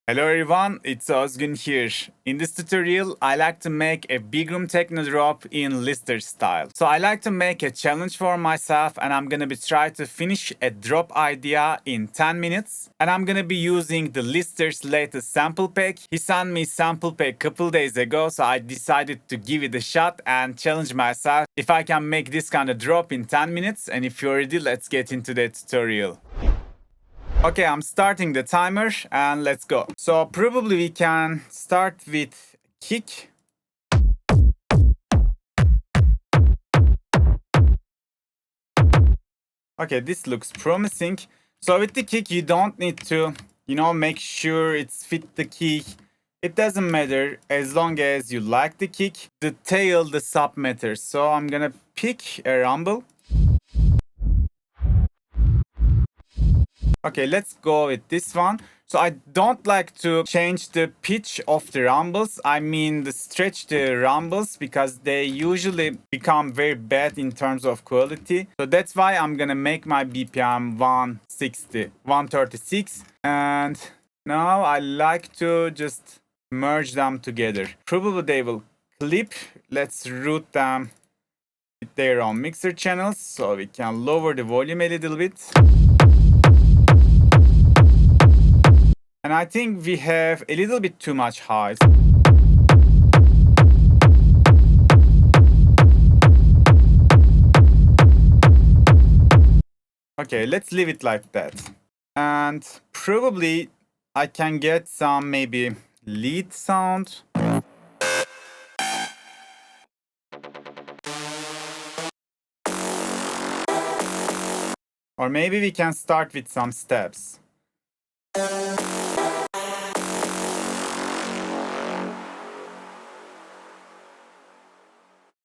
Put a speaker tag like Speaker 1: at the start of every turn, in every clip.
Speaker 1: Hello everyone, it's Ozgun here. In this tutorial, I like to make a big room techno drop in Lister style. So I like to make a challenge for myself and I'm gonna be trying to finish a drop idea in 10 minutes. And I'm gonna be using the Lister's latest sample pack. He sent me sample pack a couple days ago, so I decided to give it a shot and challenge myself if I can make this kind of drop in 10 minutes. And if you're ready, let's get into the tutorial. Okay, I'm starting the timer and let's go. So probably we can start with kick. Okay, this looks promising. So with the kick, you don't need to, make sure it's fit the kick. It doesn't matter as long as you like the kick. The tail, the sub matters. So I'm gonna pick a rumble. Okay, let's go with this one. So I don't like to change the pitch of the rumbles. I mean the stretch the rumbles because they usually become very bad in terms of quality. So that's why I'm gonna make my BPM 160, 136. And now I like to just merge them together. Probably they will clip. Let's route them with their own mixer channels so we can lower the volume a little bit. And I think we have a little bit too much highs. Okay, let's leave it like that. And probably I can get some maybe lead sound. Or maybe we can start with some steps.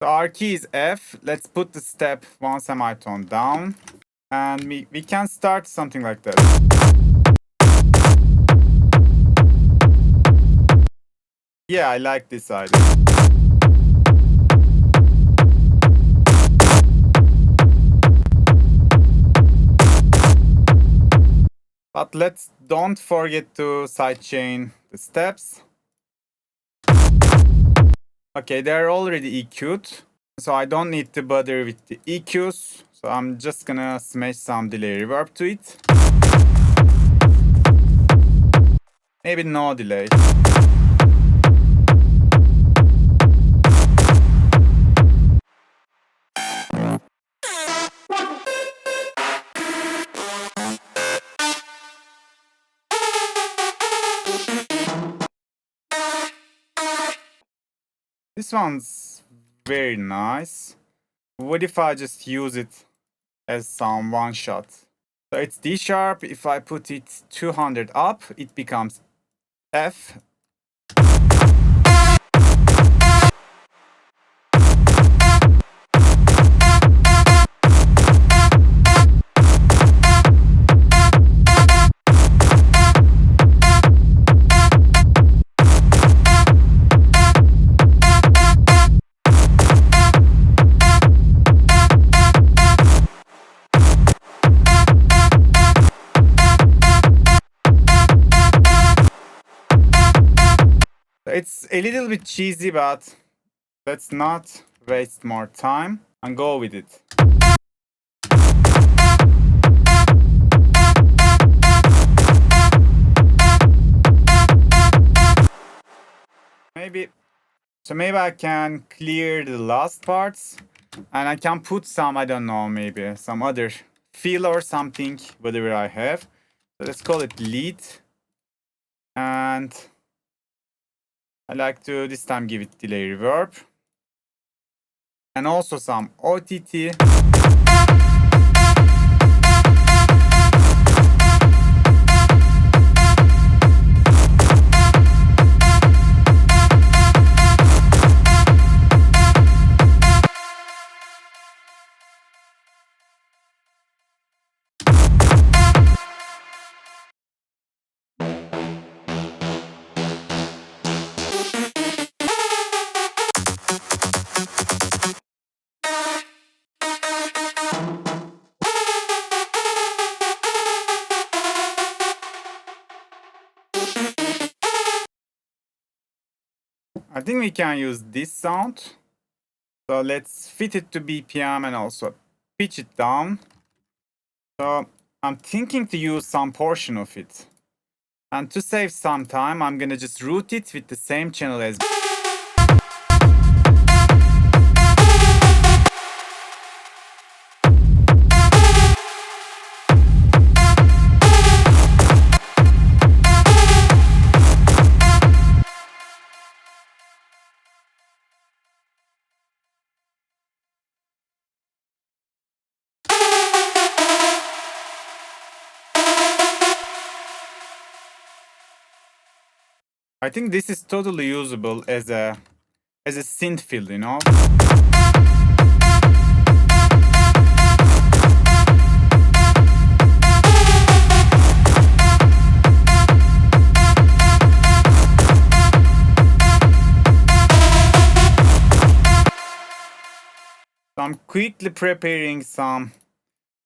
Speaker 1: So our key is F. Let's put the step one semitone down. And we can start something like that. Yeah, I like this idea. But don't forget to sidechain the steps. Okay, they're already EQ'd, so I don't need to bother with the EQs. So I'm just gonna smash some delay reverb to it. Maybe no delay. This one's very nice. What if I just use it as some one shot? So it's D sharp. If I put it 200 up, it becomes F. It's a little bit cheesy, but let's not waste more time and go with it. Maybe I can clear the last parts and I can put some, I don't know, maybe some other fill or something, whatever I have. So let's call it lead. And I like to this time give it delay reverb. And also some OTT. I think we can use this sound. So let's fit it to BPM and also pitch it down. So I'm thinking to use some portion of it. And to save some time, I'm gonna just route it with the same channel as. I think this is totally usable as a synth fill, you know. So I'm quickly preparing some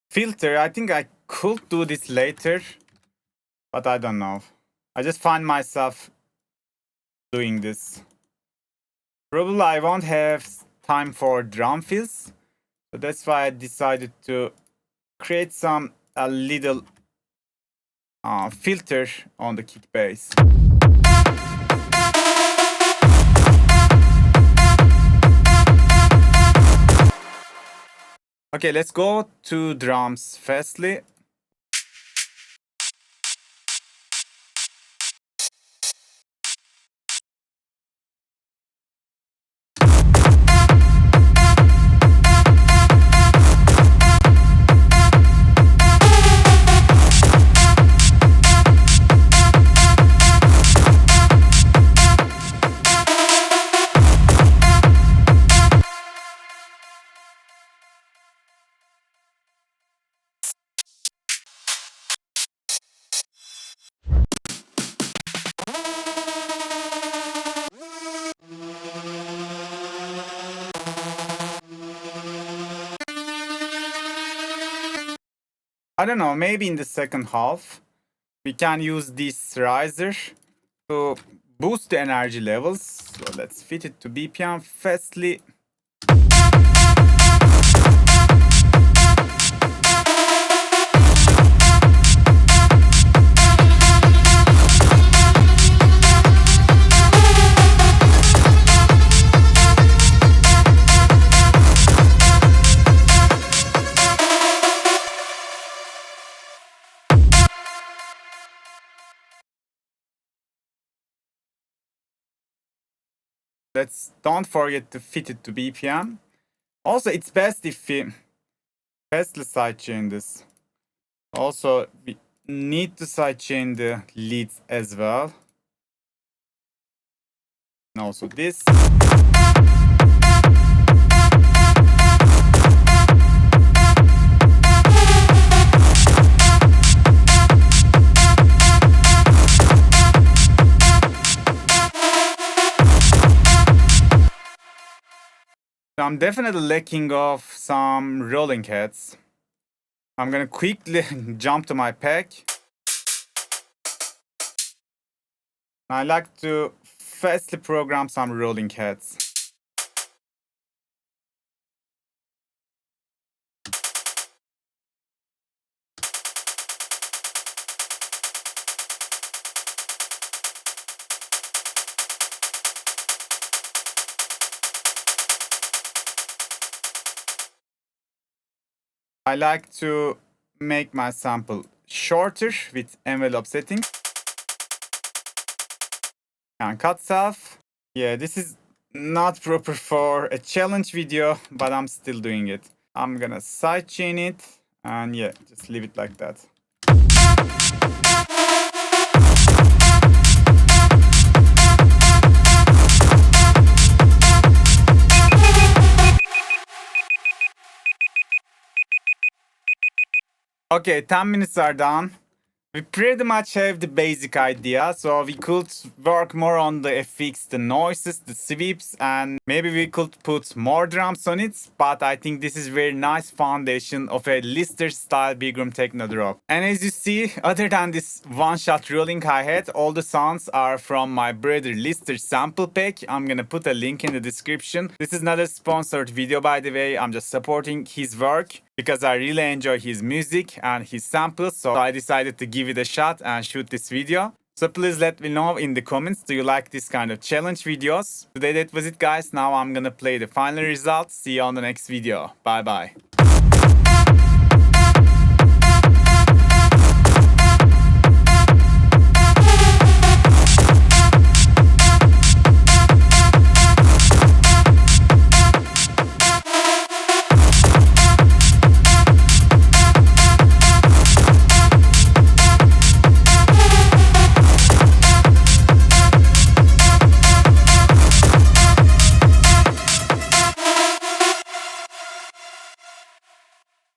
Speaker 1: filter. I think I could do this later, but I don't know. I just find myself doing this. Probably I won't have time for drum fills, so that's why I decided to create a little filter on the kick bass. Okay, let's go to drums firstly. I don't know, maybe in the second half, we can use this riser to boost the energy levels. So let's fit it to BPM firstly. Don't forget to fit it to BPM. Also, it's best if we firstly sidechain this. Also, we need to sidechain the leads as well. And also this. I'm definitely lacking of some rolling heads. I'm gonna quickly jump to my pack. I like to firstly program some rolling heads. I like to make my sample shorter with envelope settings. And cut self. Yeah, this is not proper for a challenge video, but I'm still doing it. I'm gonna sidechain it and yeah, just leave it like that. Okay, 10 minutes are done. We pretty much have the basic idea, so we could work more on the FX, the noises, the sweeps, and maybe we could put more drums on it, but I think this is very nice foundation of a Lister style big room techno drop. And as you see, other than this one-shot rolling hi-hat, all the sounds are from my brother Lister sample pack. I'm gonna put a link in the description. This is not a sponsored video, by the way. I'm just supporting his work because I really enjoy his music and his samples, so I decided to give it a shot and shoot this video. So please let me know in the comments, do you like this kind of challenge videos? Today that was it, guys. Now I'm gonna play the final results. See you on the next video. Bye bye.